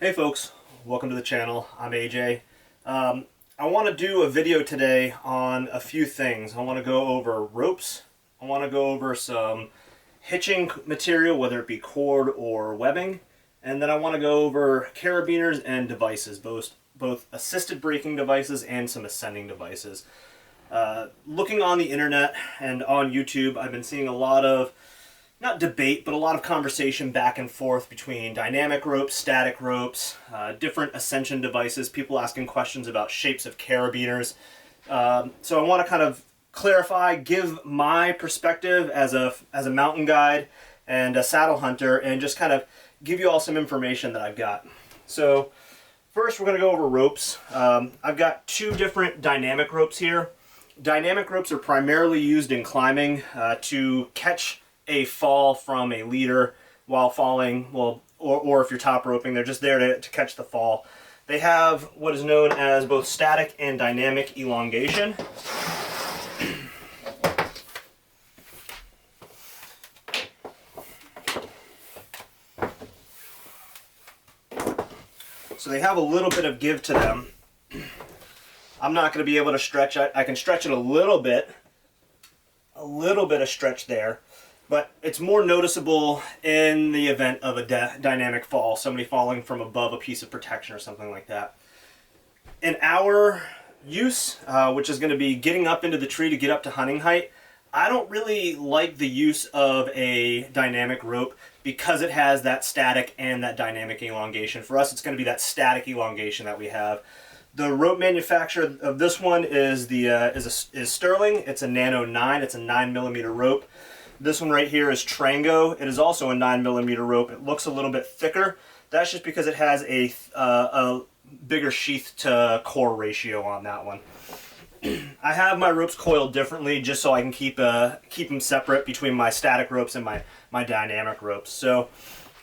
Hey folks, welcome to the channel. I'm AJ. I want to do a video today on a few things. I want to go over ropes. I want to go over some hitching material, whether it be cord or webbing. And then I want to go over carabiners and devices, both assisted braking devices and some ascending devices. Looking on the internet and on YouTube, I've been seeing a lot of not debate, but a lot of conversation back and forth between dynamic ropes, static ropes, different ascension devices, people asking questions about shapes of carabiners. So I want to kind of clarify, give my perspective as a mountain guide and a saddle hunter, and just kind of give you all some information that I've got. So first we're going to go over ropes. I've got two different dynamic ropes here. Dynamic ropes are primarily used in climbing to catch a fall from a leader while falling, well, or if you're top roping, they're just there to catch the fall. They have what is known as both static and dynamic elongation. So they have a little bit of give to them. I'm not going to be able to stretch it. I can stretch it a little bit of stretch there. But it's more noticeable in the event of a dynamic fall, somebody falling from above a piece of protection or something like that. In our use, which is going to be getting up into the tree to get up to hunting height, I don't really like the use of a dynamic rope because it has that static and that dynamic elongation. For us, it's going to be that static elongation that we have. The rope manufacturer of this one is Sterling. It's a Nano 9. It's a 9mm rope. This one right here is Trango. It is also a 9mm rope. It looks a little bit thicker. That's just because it has a bigger sheath to core ratio on that one. I have my ropes coiled differently just so I can keep them separate between my static ropes and my dynamic ropes. So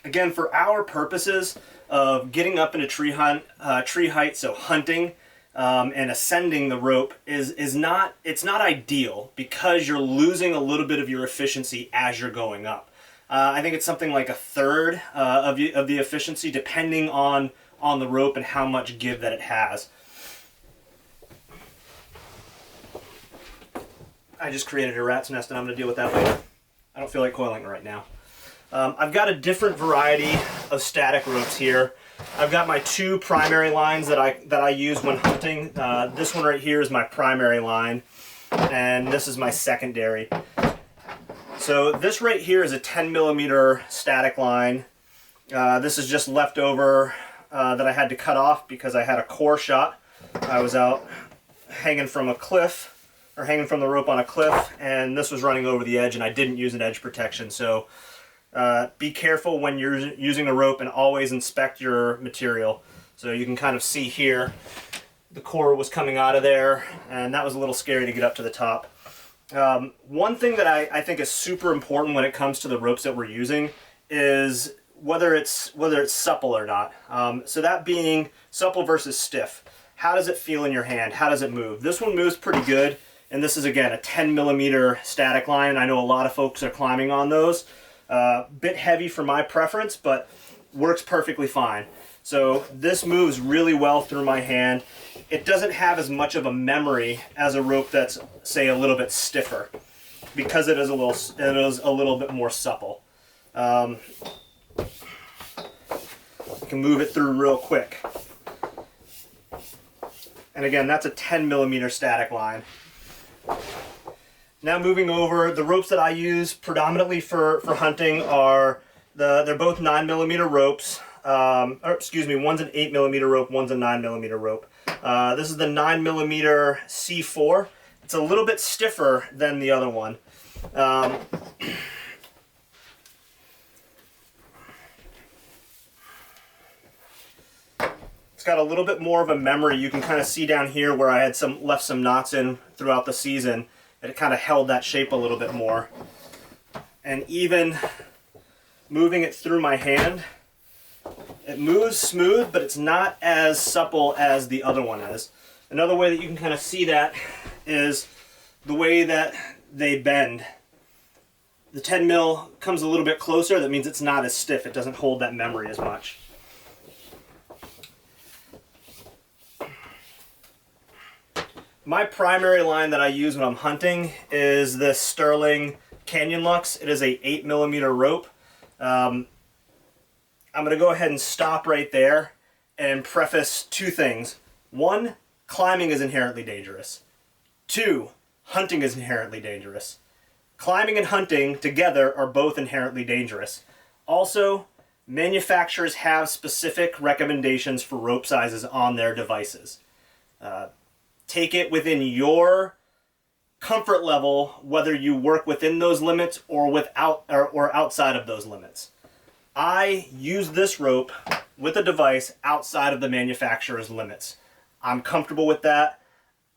again, for our purposes of getting up into tree height, so hunting, and ascending the rope it's not ideal because you're losing a little bit of your efficiency as you're going up. I think it's something like a third of the efficiency depending on the rope and how much give that it has. I just created a rat's nest and I'm going to deal with that later. I don't feel like coiling it right now. I've got a different variety of static ropes here. I've got my two primary lines that I use when hunting. This one right here is my primary line, and this is my secondary. So this right here is a 10mm static line. This is just leftover that I had to cut off because I had a core shot. I was out hanging from a cliff, or hanging from the rope on a cliff, and this was running over the edge, and I didn't use an edge protection. So be careful when you're using a rope and always inspect your material. So you can kind of see here the core was coming out of there, and that was a little scary to get up to the top. One thing that I think is super important when it comes to the ropes that we're using is whether it's supple or not. So that being supple versus stiff. How does it feel in your hand? How does it move? This one moves pretty good, and this is again a 10mm static line. I know a lot of folks are climbing on those. Bit heavy for my preference, but works perfectly fine. So this moves really well through my hand. It doesn't have as much of a memory as a rope that's, say, a little bit stiffer, because it is a little bit more supple. You can move it through real quick. And again, that's a 10mm static line. Now moving over, the ropes that I use predominantly for hunting are, they're both 9mm ropes. One's an 8mm rope, one's a 9mm rope. This is the 9mm C4. It's a little bit stiffer than the other one. It's got a little bit more of a memory. You can kind of see down here where I had left some knots in throughout the season. It kind of held that shape a little bit more. And even moving it through my hand, it moves smooth, but it's not as supple as the other one is. Another way that you can kind of see that is the way that they bend. The 10 mil comes a little bit closer. That means it's not as stiff. It doesn't hold that memory as much. My primary line that I use when I'm hunting is this Sterling Canyon Lux. It is a 8mm rope. I'm going to go ahead and stop right there and preface two things. One, climbing is inherently dangerous. Two, hunting is inherently dangerous. Climbing and hunting together are both inherently dangerous. Also, manufacturers have specific recommendations for rope sizes on their devices. Take it within your comfort level, whether you work within those limits or or outside of those limits. I use this rope with a device outside of the manufacturer's limits. I'm comfortable with that.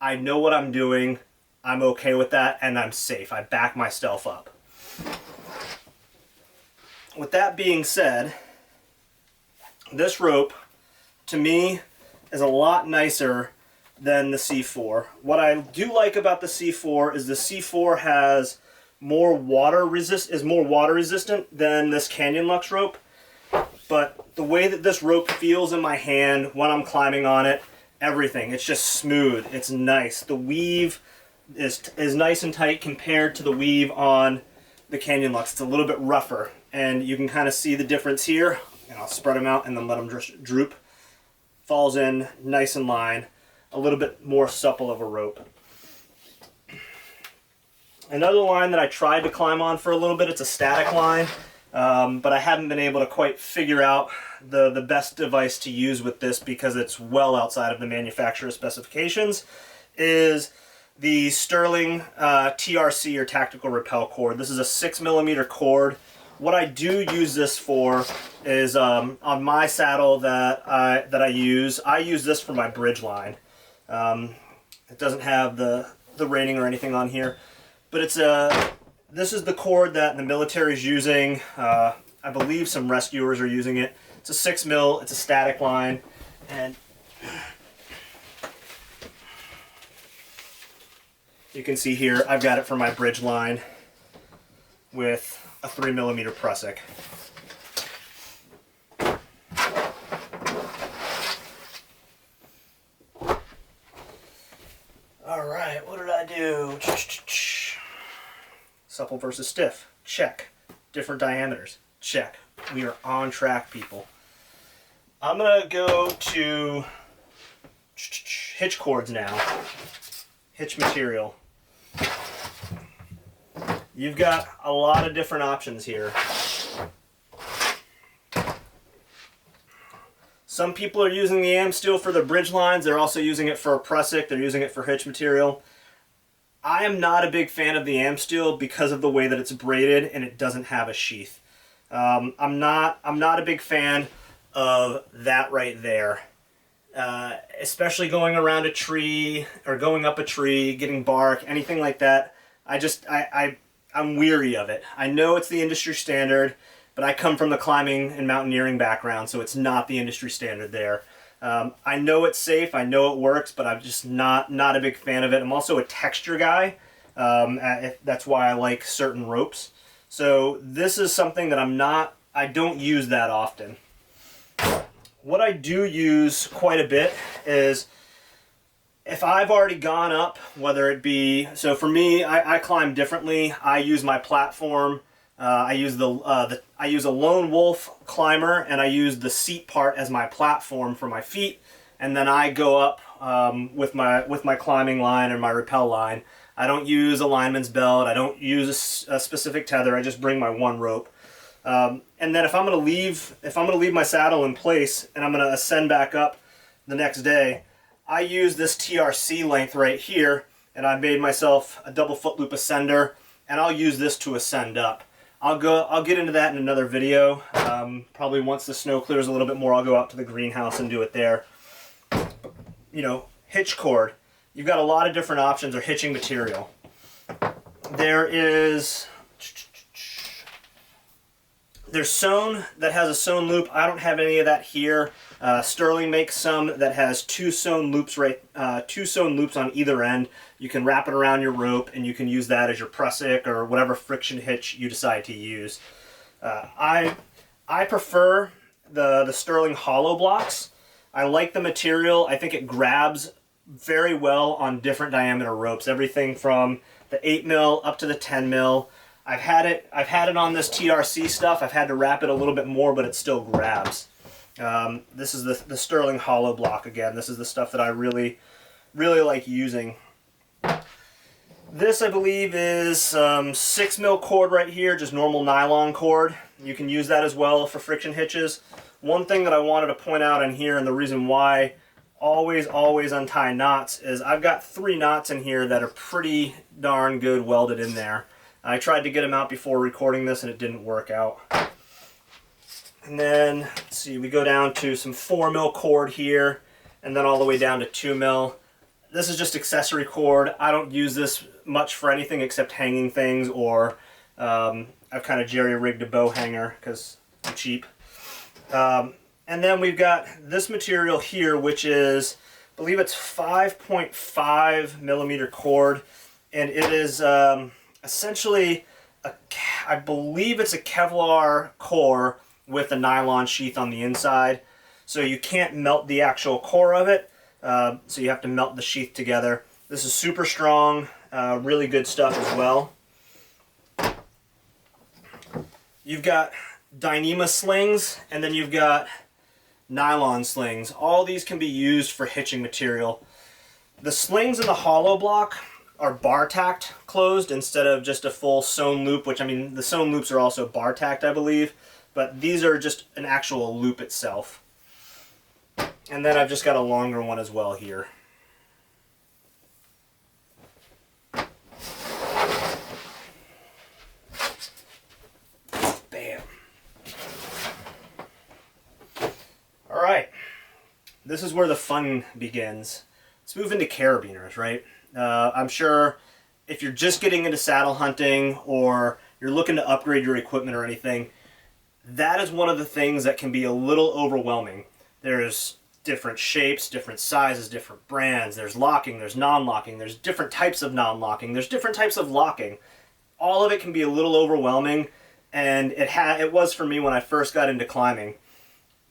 I know what I'm doing. I'm okay with that, and I'm safe. I back myself up. With that being said, this rope, to me, is a lot nicer than the C4. What I do like about the C4 is the C4 has more water resistant than this Canyon Lux rope. But the way that this rope feels in my hand when I'm climbing on it, everything, it's just smooth. It's nice. The weave is nice and tight compared to the weave on the Canyon Lux. It's a little bit rougher, and you can kind of see the difference here. And I'll spread them out and then let them just droop. Falls in nice in line. A little bit more supple of a rope. Another line that I tried to climb on for a little bit, it's a static line, but I haven't been able to quite figure out the best device to use with this because it's well outside of the manufacturer's specifications, is the Sterling TRC, or Tactical Rappel cord. This is a 6mm cord. What I do use this for is on my saddle that I use this for my bridge line. It doesn't have the rating or anything on here, but this is the cord that the military is using. I believe some rescuers are using it. It's a 6mm, it's a static line, and you can see here I've got it for my bridge line with a 3mm prusik. Alright, what did I do? Supple versus stiff. Check. Different diameters. Check. We are on track, people. I'm going to go to hitch cords now. Hitch material. You've got a lot of different options here. Some people are using the Amsteel for the bridge lines. They're also using it for a prusik. They're using it for hitch material. I am not a big fan of the Amsteel because of the way that it's braided and it doesn't have a sheath. I'm not a big fan of that right there. Especially going around a tree or going up a tree, getting bark, anything like that. I'm weary of it. I know it's the industry standard, but I come from the climbing and mountaineering background, so it's not the industry standard there. I know it's safe, I know it works, but I'm just not a big fan of it. I'm also a texture guy. That's why I like certain ropes. So this is something that I don't use that often. What I do use quite a bit is if I've already gone up, whether it be, so for me, I climb differently. I use my platform. I use a lone wolf climber, and I use the seat part as my platform for my feet, and then I go up with my climbing line or my rappel line. I don't use a lineman's belt. I don't use a specific tether. I just bring my one rope. And then if I'm gonna leave my saddle in place and I'm gonna ascend back up the next day, I use this TRC length right here, and I made myself a double foot loop ascender, and I'll use this to ascend up. I'll get into that in another video. Probably once the snow clears a little bit more, I'll go out to the greenhouse and do it there. You know, hitch cord. You've got a lot of different options, or hitching material. There's sewn that has a sewn loop. I don't have any of that here. Sterling makes some that has two sewn loops on either end. You can wrap it around your rope, and you can use that as your prusik or whatever friction hitch you decide to use. I prefer the Sterling hollow blocks. I like the material. I think it grabs very well on different diameter ropes, everything from the 8mm up to the 10mm. I've had it on this TRC stuff. I've had to wrap it a little bit more, but it still grabs. This is the Sterling hollow block again. This is the stuff that I really like using. This, I believe, is 6mm cord right here, just normal nylon cord. You can use that as well for friction hitches. One thing that I wanted to point out in here, and the reason why always untie knots, is I've got 3 knots in here that are pretty darn good welded in there. I tried to get them out before recording this and it didn't work out. And then, let's see, we go down to some 4mm cord here, and then all the way down to 2mm. This is just accessory cord. I don't use this much for anything except hanging things, or I've kind of jerry-rigged a bow hanger because I'm cheap. And then we've got this material here, which is, I believe it's 5.5mm cord, and it is essentially, I believe it's a Kevlar core with a nylon sheath on the inside. So you can't melt the actual core of it, so you have to melt the sheath together. This is super strong, really good stuff as well. You've got Dyneema slings, and then you've got nylon slings. All these can be used for hitching material. The slings in the hollow block are bar tacked closed instead of just a full sewn loop, which, I mean, the sewn loops are also bar tacked, I believe, but these are just an actual loop itself. And then I've just got a longer one as well here. Bam. All right, this is where the fun begins. Let's move into carabiners, right? I'm sure if you're just getting into saddle hunting or you're looking to upgrade your equipment or anything, that is one of the things that can be a little overwhelming. There's different shapes, different sizes, different brands. There's locking, there's non-locking, there's different types of non-locking, there's different types of locking. All of it can be a little overwhelming, and it was for me when I first got into climbing.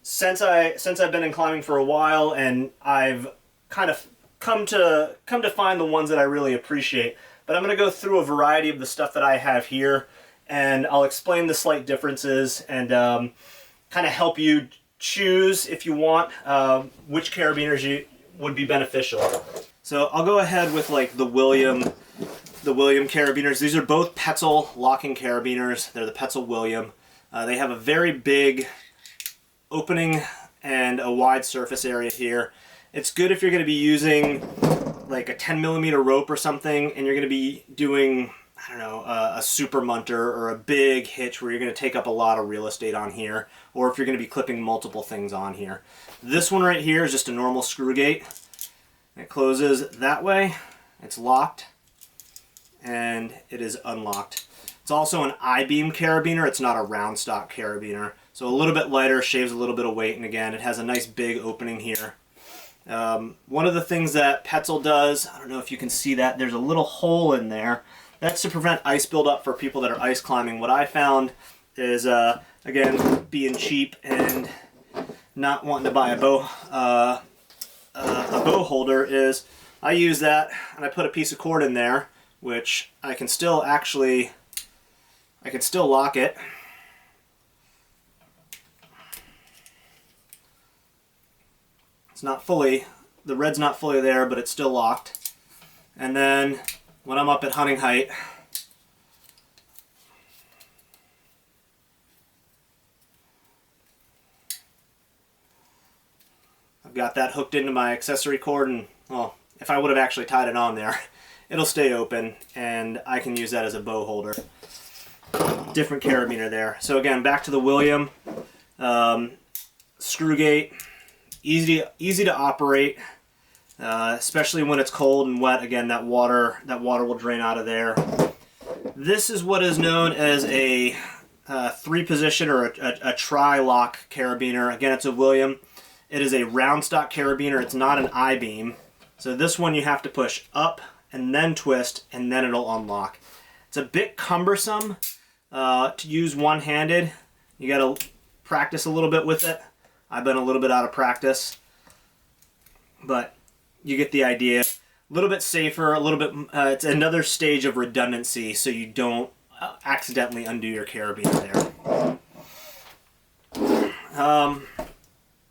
Since I've been in climbing for a while, and I've kind of come to find the ones that I really appreciate. But I'm going to go through a variety of the stuff that I have here, and I'll explain the slight differences and kind of help you choose, if you want, which carabiners would be beneficial. So I'll go ahead with like the William carabiners. These are both Petzl locking carabiners. They're the Petzl William. They have a very big opening and a wide surface area here. It's good if you're going to be using like a 10mm rope or something, and you're going to be doing, I don't know, a super munter or a big hitch where you're going to take up a lot of real estate on here, or if you're going to be clipping multiple things on here. This one right here is just a normal screw gate. It closes that way, it's locked, and it is unlocked. It's also an I-beam carabiner. It's not a round stock carabiner. So a little bit lighter, shaves a little bit of weight, and again, it has a nice big opening here. One of the things that Petzl does, I don't know if you can see that, there's a little hole in there. That's to prevent ice buildup for people that are ice climbing. What I found is, again, being cheap and not wanting to buy a bow holder, is I use that and I put a piece of cord in there, which I can still lock it. It's not fully, the red's not fully there, but it's still locked. And then when I'm up at hunting height, I've got that hooked into my accessory cord, and well, if I would have actually tied it on there, it'll stay open and I can use that as a bow holder. Different carabiner there. So again, back to the William, screw gate. Easy to operate, especially when it's cold and wet. Again, that water will drain out of there. This is what is known as a 3-position or a tri-lock carabiner. Again, it's a William. It is a round stock carabiner. It's not an I-beam. So this one you have to push up and then twist, and then it'll unlock. It's a bit cumbersome to use one-handed. You got to practice a little bit with it. I've been a little bit out of practice, but you get the idea. A little bit safer, a little bit, it's another stage of redundancy so you don't accidentally undo your carabiner there.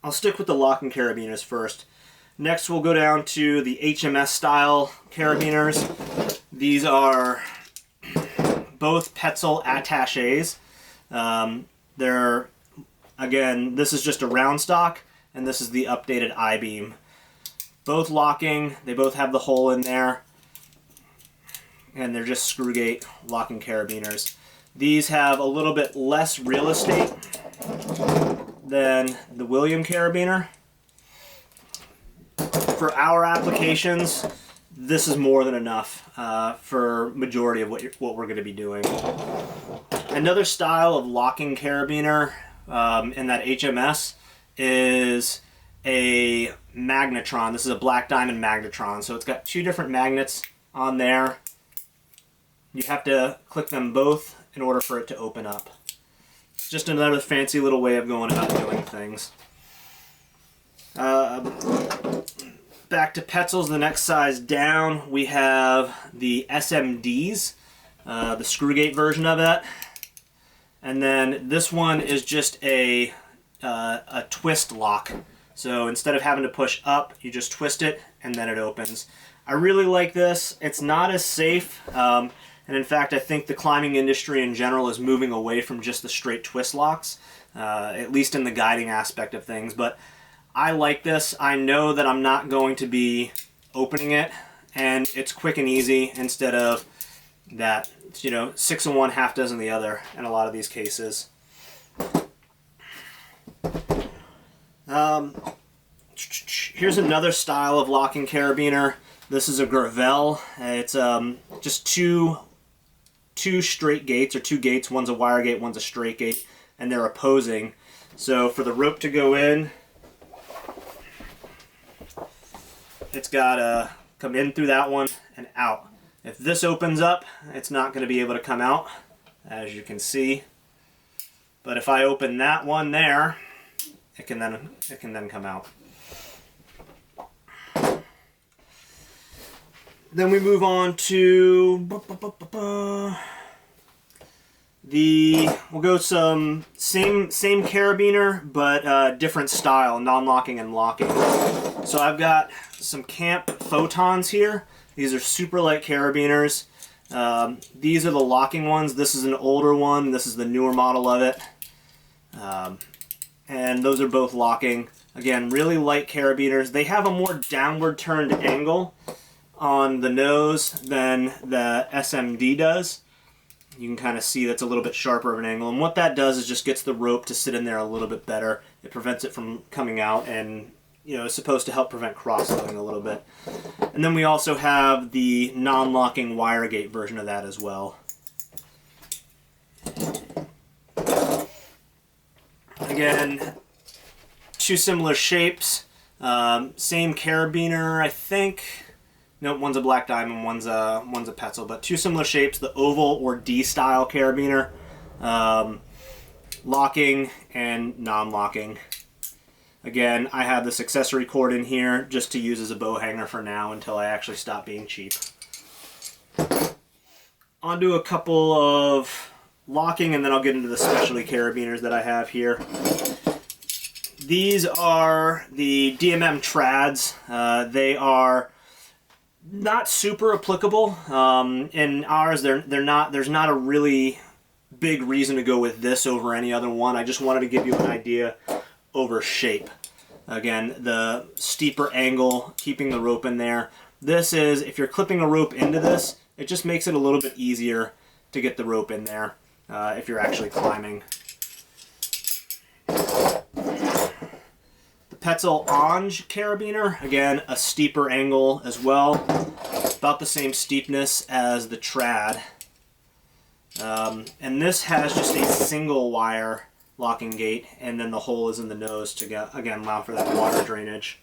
I'll stick with the locking carabiners first. Next we'll go down to the HMS style carabiners. These are both Petzl attaches. They're, again, this is just a round stock, and this is the updated I-beam. Both locking, they both have the hole in there, and they're just screw gate locking carabiners. These have a little bit less real estate than the William carabiner. For our applications, this is more than enough for majority of what we're going to be doing. Another style of locking carabiner in that HMS is a magnetron. This is a black diamond magnetron. So it's got two different magnets on there. You have to click them both in order for it to open up. Just another fancy little way of going about doing things. Back to Petzls, the next size down, we have the SMDs, the screw gate version of it. And then this one is just a twist lock. So instead of having to push up, you just twist it and then it opens. I really like this. It's not as safe. And in fact, I think the climbing industry in general is moving away from just the straight twist locks, at least in the guiding aspect of things. But I like this. I know that I'm not going to be opening it, and it's quick and easy instead of that, 6 in one, half dozen the other in a lot of these cases. Here's another style of locking carabiner. This is a Gravel. It's just two straight gates, or two gates. One's a wire gate, one's a straight gate, and they're opposing. So for the rope to go in, it's got to come in through that one and out. If this opens up, it's not going to be able to come out, as you can see. But if I open that one there, it can then come out. Then we move on to we'll go some same carabiner, but different style, non-locking and locking. So I've got some Camp Photons here. These are super light carabiners. These are the locking ones. This is an older one. This is the newer model of it. And those are both locking. Again, really light carabiners. They have a more downward turned angle on the nose than the SMD does. You can kind of see that's a little bit sharper of an angle, and what that does is just gets the rope to sit in there a little bit better. It prevents it from coming out, and it's supposed to help prevent cross-loading a little bit. And then we also have the non-locking wire gate version of that as well. Again, two similar shapes, same carabiner, I think. No, one's a black diamond, one's a Petzl, but two similar shapes, the oval or D style carabiner, locking and non-locking. Again, I have this accessory cord in here just to use as a bow hanger for now until I actually stop being cheap. Onto a couple of locking, and then I'll get into the specialty carabiners that I have here. These are the DMM trads. They are not super applicable. In ours, there's not a really big reason to go with this over any other one. I just wanted to give you an idea over shape. Again, the steeper angle, keeping the rope in there. This is, if you're clipping a rope into this, it just makes it a little bit easier to get the rope in there if you're actually climbing. Petzl Ange carabiner, again, a steeper angle as well, about the same steepness as the trad. And this has just a single wire locking gate, and then the hole is in the nose to get, again, allow for that water drainage.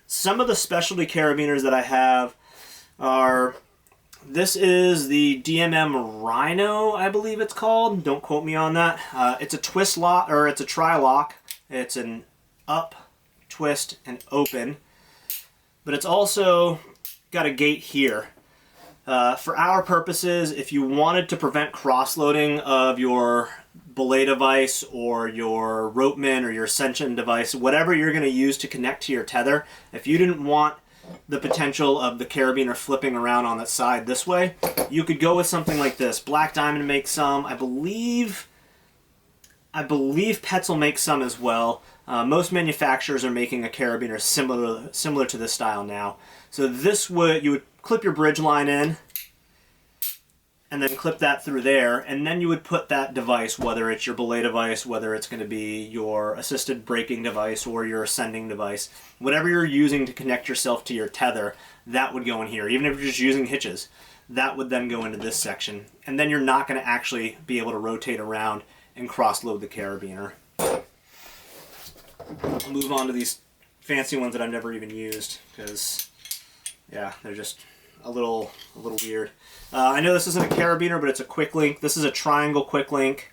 Some of the specialty carabiners that I have are, this is the DMM Rhino, I believe it's called. Don't quote me on that. It's a twist lock, or it's a tri-lock. It's an up, twist, and open. but it's also got a gate here. For our purposes, if you wanted to prevent cross-loading of your belay device or your ropeman or your ascension device, whatever you're going to use to connect to your tether, if you didn't want the potential of the carabiner flipping around on that side this way, you could go with something like this. Black Diamond makes some. I believe Petzl makes some as well. Most manufacturers are making a carabiner similar to this style now. So this you would clip your bridge line in, and then clip that through there, and then you would put that device, whether it's your belay device, whether it's going to be your assisted braking device or your ascending device, whatever you're using to connect yourself to your tether, that would go in here. Even if you're just using hitches, that would then go into this section. And then you're not going to actually be able to rotate around and cross-load the carabiner. I'll move on to these fancy ones that I've never even used, because, yeah, they're just a little weird. I know this isn't a carabiner, but it's a quick link. This is a triangle quick link.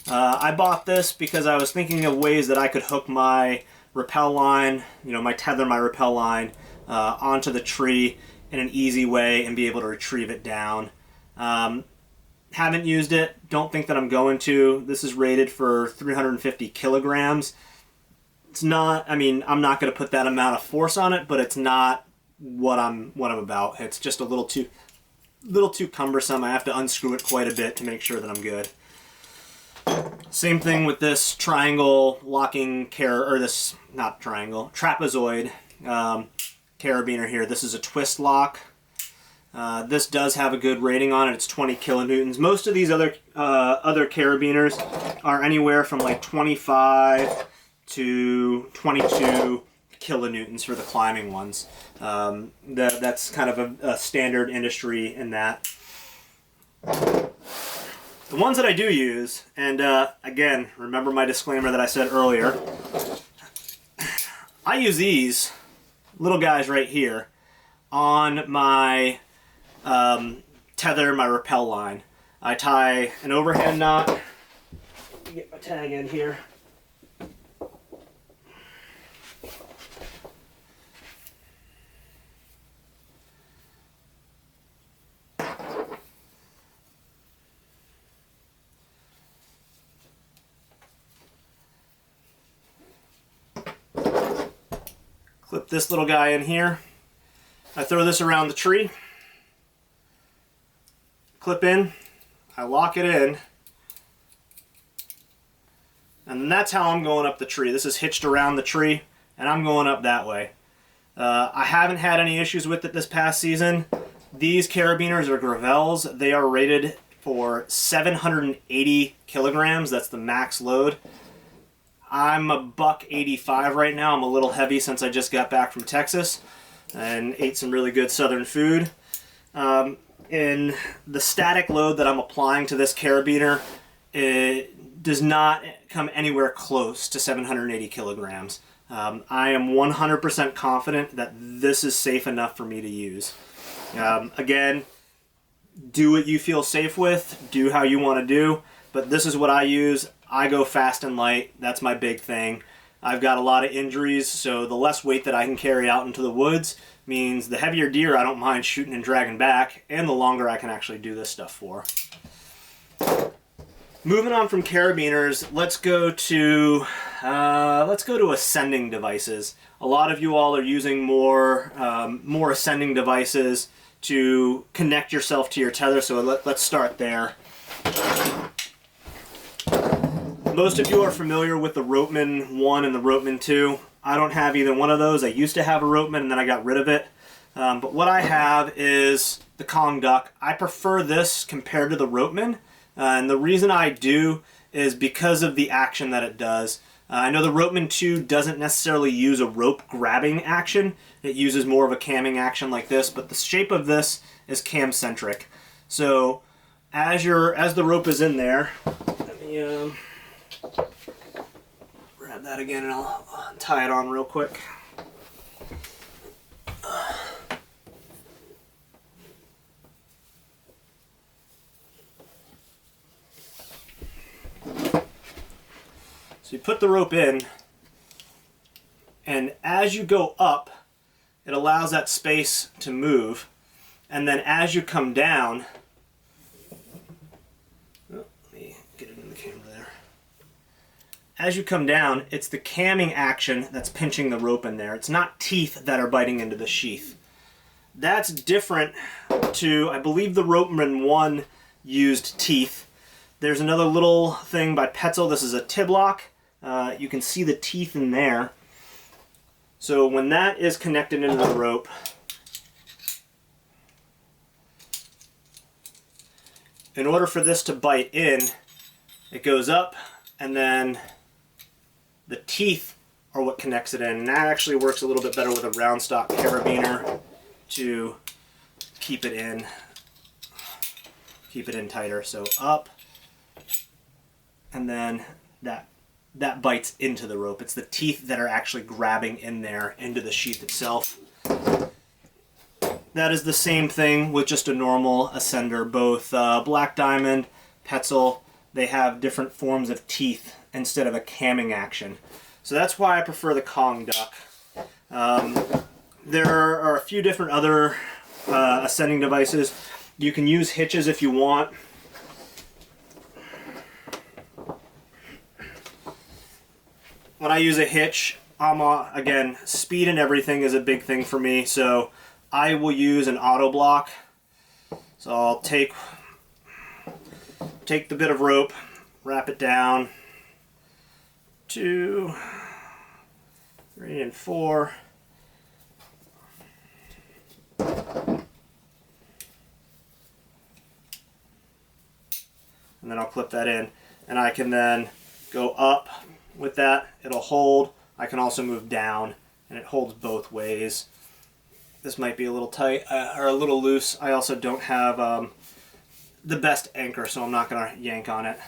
I bought this because I was thinking of ways that I could hook my rappel line, my tether, my rappel line, onto the tree in an easy way and be able to retrieve it down. Haven't used it. Don't think that I'm going to. This is rated for 350 kilograms. It's not, I'm not going to put that amount of force on it, but it's not what I'm about. It's just a little too cumbersome. I have to unscrew it quite a bit to make sure that I'm good. Same thing with this triangle locking trapezoid carabiner here. This is a twist lock. This does have a good rating on it. It's 20 kilonewtons. Most of these other carabiners are anywhere from like 25 to 22 kilonewtons for the climbing ones. That's kind of a standard industry in that. The ones that I do use, and again, remember my disclaimer that I said earlier, I use these little guys right here on my tether, my rappel line. I tie an overhand knot. Get my tag in here. Clip this little guy in here. I throw this around the tree. Clip in. I lock it in. And that's how I'm going up the tree. This is hitched around the tree, and I'm going up that way. I haven't had any issues with it this past season. These carabiners are Gravels. They are rated for 780 kilograms. That's the max load. I'm a $185 right now. I'm a little heavy since I just got back from Texas and ate some really good southern food. And the static load that I'm applying to this carabiner, it does not come anywhere close to 780 kilograms. I am 100% confident that this is safe enough for me to use. Again, do what you feel safe with, do how you want to do, but this is what I use. I go fast and light. That's my big thing. I've got a lot of injuries, so the less weight that I can carry out into the woods means the heavier deer I don't mind shooting and dragging back, and the longer I can actually do this stuff for. Moving on from carabiners, let's go to ascending devices. A lot of you all are using more ascending devices to connect yourself to your tether, so let's start there. Most of you are familiar with the Ropeman 1 and the Ropeman 2. I don't have either one of those. I used to have a Ropeman and then I got rid of it. But what I have is the Kong Duck. I prefer this compared to the Ropeman. And the reason I do is because of the action that it does. I know the Ropeman 2 doesn't necessarily use a rope grabbing action. It uses more of a camming action like this, but the shape of this is cam centric. So as the rope is in there, let me grab that again and I'll tie it on real quick. So you put the rope in, and as you go up, it allows that space to move, and then as you come down, let me get it in the camera there. As you come down, it's the camming action that's pinching the rope in there. It's not teeth that are biting into the sheath. That's different to, I believe the Ropeman 1 used teeth. There's another little thing by Petzl. This is a Tiblock. You can see the teeth in there. So when that is connected into the rope, in order for this to bite in, it goes up, and then the teeth are what connects it in. And that actually works a little bit better with a round stock carabiner to keep it in tighter. So up, and then that bites into the rope. It's the teeth that are actually grabbing in there into the sheath itself. That is the same thing with just a normal ascender. Both Black Diamond, Petzl, they have different forms of teeth instead of a camming action. So that's why I prefer the Kong duck. There are a few different other ascending devices. You can use hitches if you want. When I use a hitch, again, speed and everything is a big thing for me, so I will use an auto block. So I'll take the bit of rope, wrap it down, 2, 3, and 4. And then I'll clip that in, and I can then go up with that. It'll hold. I can also move down, and it holds both ways. This might be a little tight or a little loose. I also don't have the best anchor, so I'm not going to yank on it.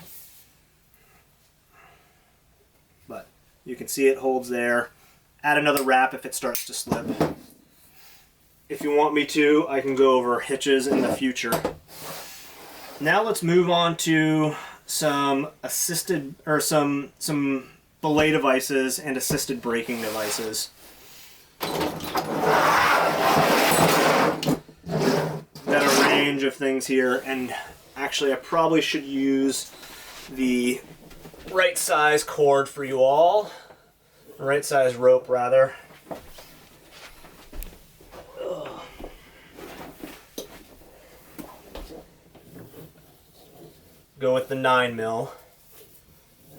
But you can see it holds there. Add another wrap if it starts to slip. If you want me to, I can go over hitches in the future. Now let's move on to some assisted, or some belay devices and assisted braking devices. Got a range of things here, and actually I probably should use the right size cord for you all. Right size rope, rather. Go with the 9mm.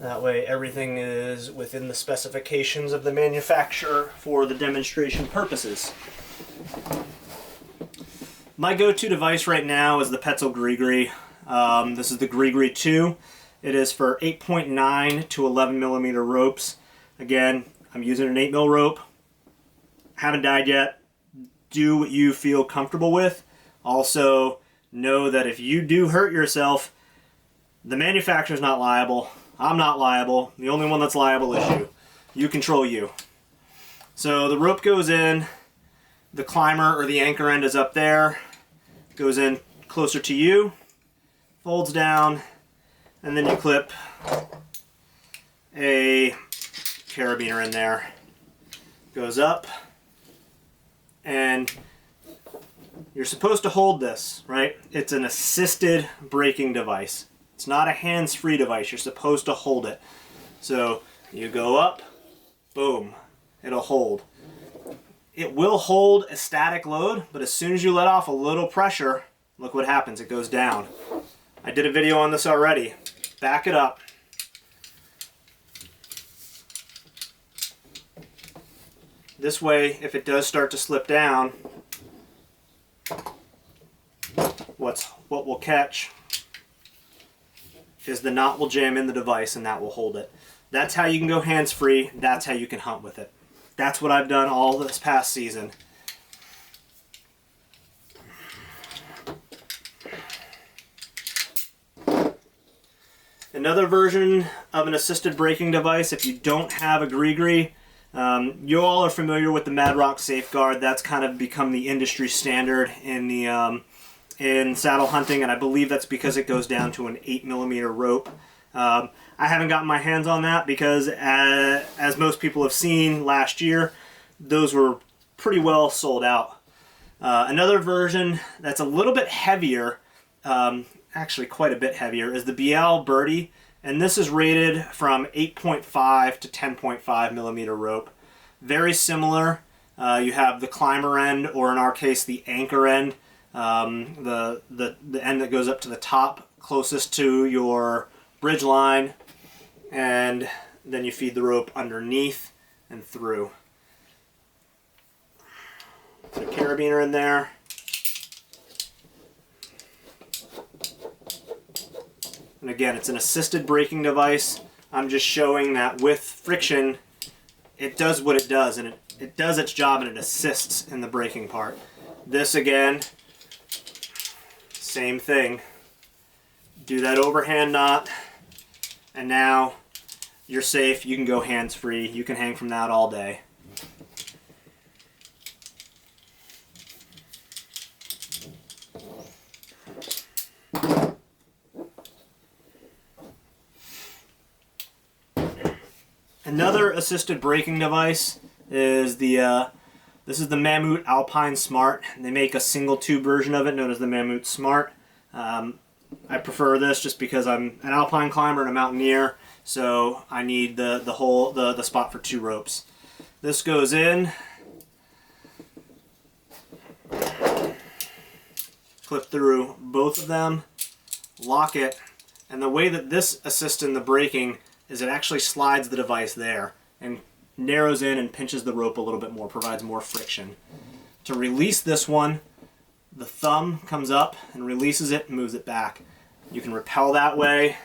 That way everything is within the specifications of the manufacturer for the demonstration purposes. My go-to device right now is the Petzl Gree. This is the Gree 2. It is for 8.9 to 11mm ropes. Again, I'm using an 8mm rope. Haven't died yet. Do what you feel comfortable with. Also, know that if you do hurt yourself, the manufacturer's not liable. I'm not liable. The only one that's liable is you. You control you. So the rope goes in. The climber or the anchor end is up there. Goes in closer to you. Folds down. And then you clip a carabiner in there. Goes up. And you're supposed to hold this, right? It's an assisted braking device. It's not a hands-free device. You're supposed to hold it. So you go up, boom, it'll hold. It will hold a static load, but as soon as you let off a little pressure, look what happens, it goes down. I did a video on this already. Back it up. This way, if it does start to slip down, what will catch is the knot will jam in the device and that will hold it. That's how you can go hands-free. That's how you can hunt with it. That's what I've done all this past season. Another version of an assisted braking device, if you don't have a Gree, you all are familiar with the Mad Rock Safeguard. That's kind of become the industry standard in the in saddle hunting, and I believe that's because it goes down to an 8mm rope. I haven't gotten my hands on that because, as most people have seen last year, those were pretty well sold out. Another version that's a little bit heavier, actually quite a bit heavier, is the Belay Birdie, and this is rated from 8.5 to 10.5 millimeter rope. Very similar. You have the climber end, or in our case the anchor end, the end that goes up to the top closest to your bridge line, and then you feed the rope underneath and through. Put a carabiner in there. And again, it's an assisted braking device. I'm just showing that with friction, it does what it does, and it does its job, and it assists in the braking part. This again, same thing. Do that overhand knot, and now you're safe. You can go hands-free. You can hang from that all day. Another assisted braking device is this is the Mammut Alpine Smart. They make a single tube version of it known as the Mammut Smart. I prefer this just because I'm an alpine climber and a mountaineer, so I need the spot for 2 ropes. This goes in, clip through both of them, lock it, and the way that this assists in the braking is it actually slides the device there and narrows in and pinches the rope a little bit more, provides more friction. To release this one, the thumb comes up and releases it and moves it back. You can rappel that way.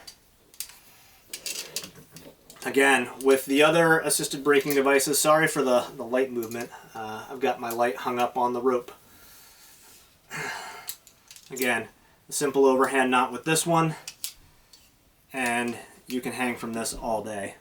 Again, with the other assisted braking devices, sorry for the light movement. I've got my light hung up on the rope. Again, a simple overhand knot with this one, and you can hang from this all day.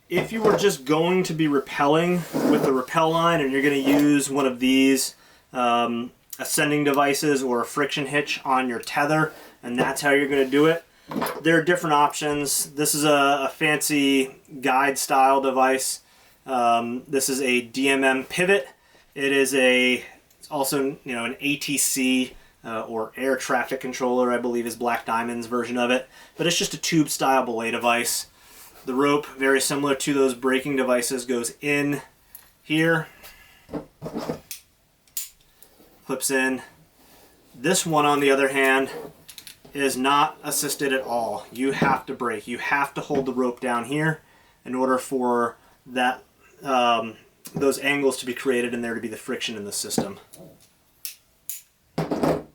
If you were just going to be rappelling with the rappel line and you're going to use one of these ascending devices or a friction hitch on your tether, and that's how you're going to do it, there are different options. This is a fancy guide style device. This is a DMM pivot. It is it's also an ATC or air traffic controller, I believe is Black Diamond's version of it. But it's just a tube style belay device. The rope, very similar to those braking devices, goes in here, clips in. This one, on the other hand, is not assisted at all. You have to brake. You have to hold the rope down here in order for that those angles to be created and there to be the friction in the system. I'm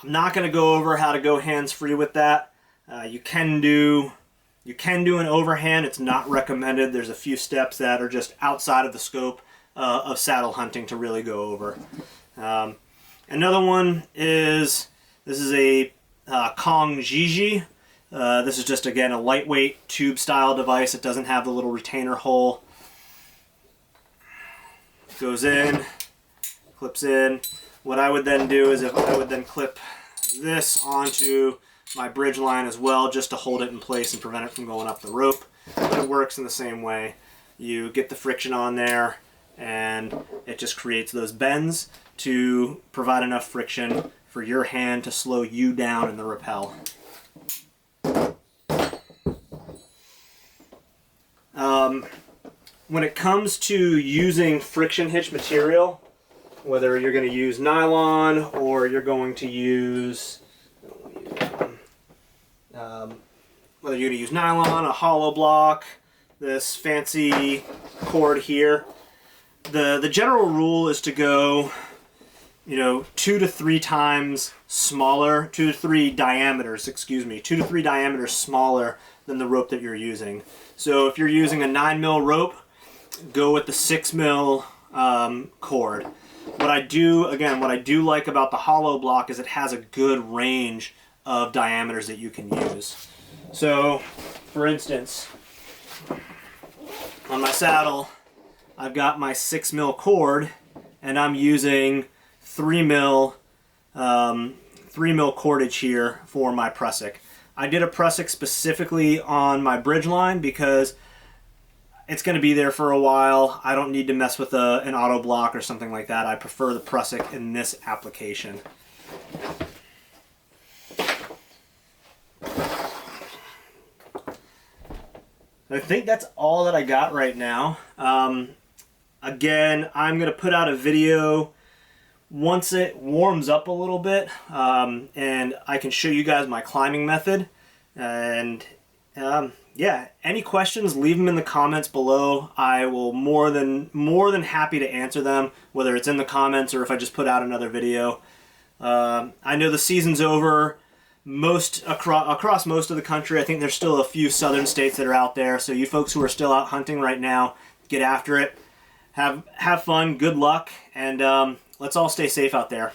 not going to go over how to go hands-free with that. You can do an overhand. It's not recommended. There's a few steps that are just outside of the scope of saddle hunting to really go over. Another one is, this is a Kong Gigi. This is just, again, a lightweight tube style device. It doesn't have the little retainer hole. Goes in, clips in. What I would then do is I would then clip this onto my bridge line as well, just to hold it in place and prevent it from going up the rope. But it works in the same way. You get the friction on there and it just creates those bends to provide enough friction for your hand to slow you down in the rappel. When it comes to using friction hitch material, whether you're going to use nylon or you're going to use whether you're going to use nylon, a hollow block, this fancy cord here, the general rule is to go 2 to 3 times smaller, 2 to 3 diameters, 2 to 3 diameters smaller than the rope that you're using. So if you're using a 9mm rope, go with the 6mm cord. What I do like about the hollow block is it has a good range of diameters that you can use. So, for instance, on my saddle, I've got my 6mm cord, and I'm using 3mm 3 mil cordage here for my prusik. I did a prusik specifically on my bridge line because it's going to be there for a while. I don't need to mess with an auto block or something like that. I prefer the prusik in this application. I think that's all that I got right now. Again, I'm going to put out a video once it warms up a little bit, and I can show you guys my climbing method. And yeah, any questions, leave them in the comments below. I will more than happy to answer them, whether it's in the comments or if I just put out another video. I know the season's over across most of the country. I think there's still a few southern states that are out there. So you folks who are still out hunting right now, get after it. Have fun, good luck, and let's all stay safe out there.